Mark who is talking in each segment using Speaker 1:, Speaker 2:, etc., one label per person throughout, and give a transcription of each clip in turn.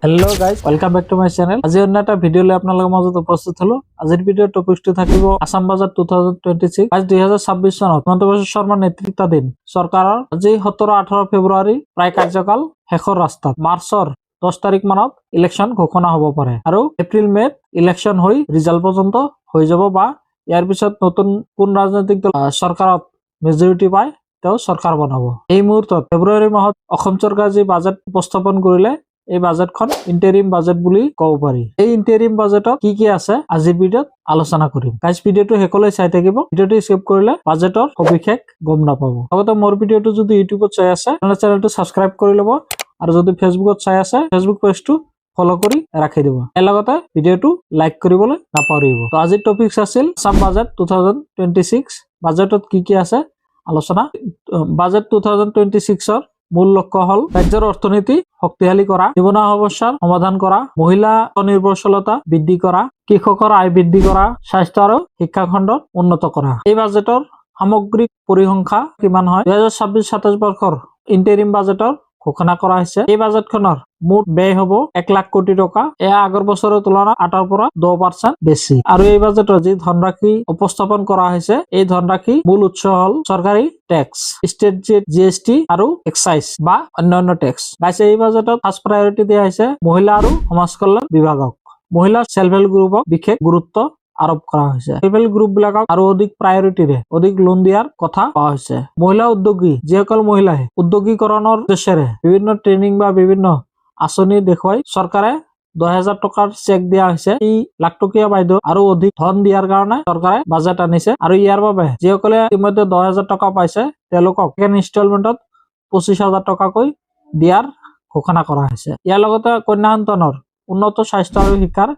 Speaker 1: Hello guys welcome back to my channel. আজি অন্য এটা ভিডিও লৈ আপোনালোকৰ মাজত উপস্থিত হলো। আজিৰ ভিডিওৰ টপিকটো থাকিব আসাম বাজেট 2026। আজ 2026 চনত হিমন্ত বিশ্ব শৰ্মাৰ নেতৃত্বাধীন চৰকাৰৰ আজি 17-18 ফেব্ৰুৱাৰী প্ৰায় কাৰ্যকাল শেষৰ ৰাস্তাত। মাৰ্চৰ 10 তাৰিখ মানত ইলেকশ্যন ঘোষণা হ'ব পাৰে আৰু এপ্ৰিল মেত ইলেকশ্যন হৈ ৰিজাল্ট পৰ্যন্ত হৈ যাব বা ইয়াৰ পিছত নতুন কোন ৰাজনৈতিক দল চৰকাৰত মেজৰিটি পায় তেওঁ চৰকাৰ বনাব। এই মুহূৰ্তত ফেব্ৰুৱাৰী মাহত অসম চৰকাৰে যি বাজেট উপস্থাপন কৰিলে এই বাজেটখন ইন্টাৰিম বাজেট বুলি ক'ব পাৰি। এই ইন্টাৰিম বাজেটত কি আছে আজিৰ ভিডিঅ'ত আলোচনা কৰিম। গাইজ ভিডিঅ'টো শেষলৈ চাই থাকিব, ভিডিঅ'টো স্কিপ কৰিলে বাজেটৰ সবিশেষ গম নাপাব। লগতে মোৰ ভিডিঅ'টো যদি ইউটিউবত চাই আছে তেনে চেনেলটো সাবস্ক্ৰাইব কৰি ল'ব আৰু যদি ফেচবুকত চাই আছে ফেচবুক পেজটো ফলো কৰি ৰাখি দিব। ইয়াৰ লগতে ভিডিঅ'টো লাইক কৰিবলৈ নাপাহৰিব। তো আজিৰ টপিকছ আছিল আসাম বাজেট 2026। বাজেটত কি আছে আলোচনা। বাজেট 2026ৰ মূল লক্ষ্য হল ৰাজ্যৰ অৰ্থনীতি শক্তিশালী কৰা, নিবনুৱা সমস্যাৰ সমাধান কৰা, মহিলা নিৰ্ভৰশীলতা বৃদ্ধি কৰা, কৃষকৰ আয় বৃদ্ধি কৰা, স্বাস্থ্য আৰু শিক্ষা খণ্ডত উন্নত কৰা। এই বাজেটৰ সামগ্ৰিক পৰিসংখ্যা কিমান হয়? 2026-27 বৰ্ষৰ ইন্টাৰিম বাজেটৰ ঘোষণা কৰা হৈছে। এই বাজেটখনৰ মুঠ ব্যয় হ'ব 1 লাখ কোটি টকা। এয়া আগৰ বছৰৰ তুলনাত 8 পৰা 10% বেছি। আৰু এই বাজেটৰ যি ধনৰাশি উপস্থাপন কৰা হৈছে এই ধনৰাশি মূল উৎস হল চৰকাৰী টেক্স, ষ্টেট জিএসটি আৰু এক্সাইজ বা অন্যান্য টেক্স। গাইছে এই বাজেটত ফাৰ্ষ্ট প্ৰায়োৰিটি দিয়া হৈছে মহিলা আৰু সমাজ কল্যাণ বিভাগক। মহিলা সেলফ হেল্প গ্ৰুপক বিশেষ গুৰুত্ব আৰোপ কৰা হৈছে। সেলফ হেল্প গ্ৰুপ বিলাকক আৰু অধিক প্ৰায়োৰিটিৰে অধিক লোন দিয়াৰ কথা কোৱা হৈছে। মহিলা উদ্যোগী যিসকল মহিলাই উদ্যোগীকৰণৰ উদ্দেশ্যেৰে বিভিন্ন ট্ৰেইনিং বা বিভিন্ন আঁচনি দেখুৱাই চৰকাৰে 10,000 টকাৰ চেক দিয়া হৈছে। এই লাখটকীয়া বাইদেউ আৰু অধিক ধন দিয়াৰ কাৰণে চৰকাৰে বাজেট আনিছে আৰু ইয়াৰ বাবে যিসকলে ইতিমধ্যে 10,000 টকা পাইছে তেওঁলোকক ইনষ্টলমেন্টত 25,000 টকাকৈ দিয়াৰ ঘোষণা কৰা হৈছে। ইয়াৰ লগতে কন্যা সন্তানৰ উন্নত স্বাস্থ্য আৰু শিক্ষাৰ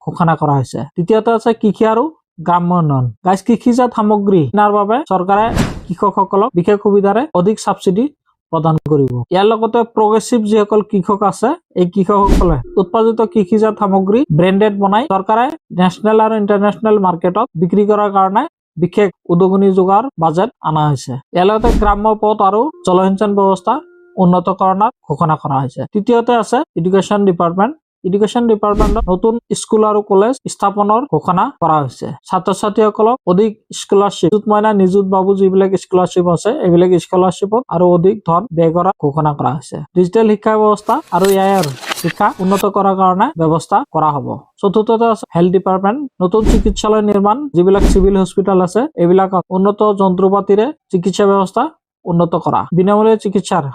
Speaker 1: ঘোষণা কৰা হৈছে। তৃতীয়তে আছে কৃষি আৰু গ্ৰাম্য উন্নয়ন। গাইজ কৃষিজাত সামগ্ৰী কিনাৰ বাবে চৰকাৰে কৃষকসকলক বিশেষ সুবিধাৰে অধিক সাবচিডি প্ৰদান কৰিব। ইয়াৰ লগতে প্ৰগ্ৰেছিভ যিসকল কৃষক আছে এই কৃষকসকলে উৎপাদিত কৃষিজাত সামগ্ৰী ব্ৰেণ্ডেড বনাই চৰকাৰে নেশ্যনেল আৰু ইণ্টাৰনেশ্যনেল মাৰ্কেটত বিক্ৰী কৰাৰ কাৰণে বিশেষ উদগনি যোগাৰ বাজেট অনা হৈছে। ইয়াৰ লগতে গ্ৰাম্য পথ আৰু জলসিঞ্চন ব্যৱস্থা উন্নতকৰণৰ ঘোষণা কৰা হৈছে। তৃতীয়তে আছে এডুকেশ্যন ডিপাৰ্টমেণ্ট। এডুকেশ্যন ডিপাৰ্টমেণ্টত নতুন স্কুল আৰু কলেজ স্থাপনৰ ঘোষণা কৰা হৈছে। ছাত্ৰ ছাত্ৰীসকলক অধিক স্কলাৰশ্বিপ, নিযুত মইনা, নিযুত বাবু যিবিলাক স্কলাৰশ্বিপ আছে এইবিলাক স্কলাৰশ্বিপত আৰু অধিক ধন ব্যয় কৰাৰ ঘোষণা কৰা হৈছে। ডিজিটেল শিক্ষা ব্যৱস্থা আৰু ইয়াৰ শিক্ষা উন্নত কৰাৰ কাৰণে ব্যৱস্থা কৰা হ'ব। চতুৰ্থতে আছে হেল্থ ডিপাৰ্টমেণ্ট। নতুন চিকিৎসালয় নিৰ্মাণ, যিবিলাক চিভিল হস্পিটেল আছে এইবিলাকত উন্নত যন্ত্ৰপাতিৰে চিকিৎসা ব্যৱস্থা উন্নত কৰা, বিনামূলীয়া চিকিৎসাৰ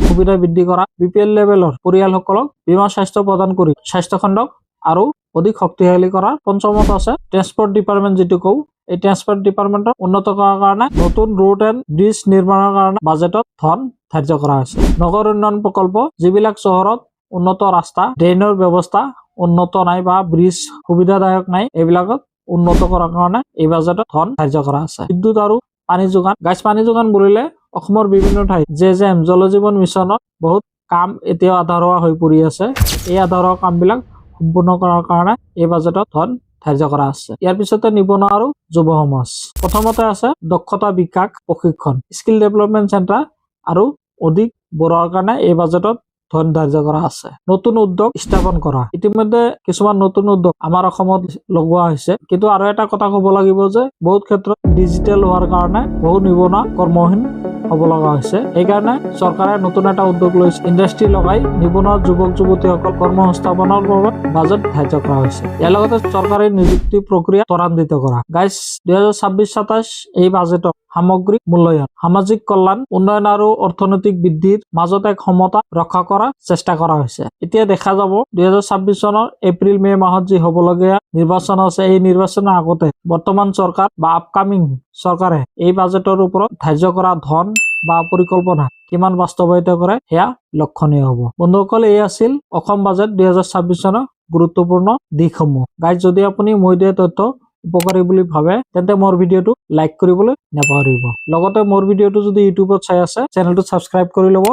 Speaker 1: সুবিধা বৃদ্ধি কৰা, BPL লেভেলৰ পৰিয়ালসকলক বীমা স্বাস্থ্য প্ৰদান কৰি স্বাস্থ্য খণ্ডক আৰু অধিক শক্তিশালী কৰা। পঞ্চমত আছে ট্ৰেন্সপৰ্ট ডিপাৰ্টমেণ্ট যিটো কওঁ, এই ট্ৰেন্সপৰ্ট ডিপাৰ্টমেণ্টক উন্নত কৰাৰ কাৰণে নতুন ৰোড এণ্ড ব্ৰিজ নিৰ্মাণৰ কাৰণে বাজেটত ধন ধাৰ্য কৰা হৈছে। নগৰ উন্নয়ন প্ৰকল্প, যিবিলাক চহৰত উন্নত ৰাস্তা, ড্ৰেইনৰ ব্যৱস্থা উন্নত নাই বা ব্ৰিজ সুবিধাদায়ক নাই এইবিলাকত উন্নত কৰাৰ কাৰণে এই বাজেটত ধন ধাৰ্য কৰা আছে। বিদ্যুৎ আৰু পানী যোগান। গাইজ পানী যোগান বুলিলে অসমৰ বিভিন্ন ঠাইত JJM জল জীৱন মিছনত বহুত কাম এতিয়াও আধৰুৱা হৈ পৰি আছে। এই আধৰুৱা কামবিলাক সম্পূৰ্ণ কৰাৰ কাৰণে এই বাজেটত ধন ধাৰ্য কৰা আছে। ইয়াৰ পিছতে নিবনুৱা আৰু যুৱ সমাজ। প্ৰথমতে আছে দক্ষতা বিকাশ প্ৰশিক্ষণ, স্কিল ডেভেলপমেণ্ট চেণ্টাৰ আৰু অধিক বঢ়োৱাৰ কাৰণে এই বাজেটত ধন ধাৰ্য কৰা আছে। নতুন উদ্যোগ স্থাপন কৰা। ইতিমধ্যে কিছুমান নতুন উদ্যোগ আমাৰ অসমত লগোৱা হৈছে, কিন্তু আৰু এটা কথা ক'ব লাগিব যে বহুত ক্ষেত্ৰত ডিজিটেল হোৱাৰ কাৰণে বহু নিবনুৱা কৰ্মহীন হ'ব লগা হৈছে। সেইকাৰণে চৰকাৰে নতুন এটা উদ্যোগ লৈছে, ইণ্ডাষ্ট্ৰী লগাই নিবনুৱা যুৱক যুৱতীসকল কৰ্মসংস্থাপনৰ বাবে বাজেট ধাৰ্য কৰা হৈছে। ইয়াৰ লগতে চৰকাৰী নিযুক্তি প্ৰক্ৰিয়া ত্বৰান্বিত কৰা। গাইজ 2026-27 এই বাজেটত সামগ্ৰিক মূল্যায়ন, সামাজিক কল্যাণ, উন্নয়ন আৰু অৰ্থনৈতিক বৃদ্ধিৰ মাজত এক সমতা ৰক্ষা কৰাৰ চেষ্টা কৰা হৈছে। এতিয়া দেখা যাব 2026 চনৰ এপ্ৰিল মে মাহত যি হ'বলগীয়া নিৰ্বাচন আছে এই নিৰ্বাচনৰ আগতে বৰ্তমান চৰকাৰ বা আপকামিং চৰকাৰে এই বাজেটৰ ওপৰত ধাৰ্য কৰা ধন বা পৰিকল্পনা কিমান বাস্তৱায়িত কৰে সেয়া লক্ষণীয় হ'ব। বন্ধুসকল, এই আছিল অসম বাজেট 2026 চনৰ গুৰুত্বপূৰ্ণ দিশসমূহ। গাইজ যদি আপুনি মই দিয়া তথ্য উপকাৰী বুলি ভাবে তেন্তে মোৰ ভিডিঅ'টো লাইক কৰিবলৈ নাপাহৰিব। লগতে মোৰ ভিডিঅ'টো যদি ইউটিউবত চাই আছে চেনেলটো ছাবস্ক্ৰাইব কৰি ল'ব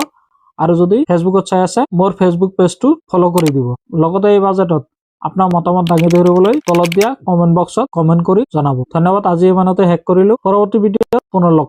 Speaker 1: আৰু যদি ফেচবুকত চাই আছে মোৰ ফেচবুক পেজটো ফলো কৰি দিব। লগতে এই বাজেটত আপোনাৰ মতামত দাঙি ধৰিবলৈ তলত দিয়া কমেন্ট বক্সত কমেন্ট কৰি জনাব। ধন্যবাদ। আজি ইমানতে শেষ কৰিলো। পৰৱৰ্তী ভিডিঅ'ত পুনৰ লগ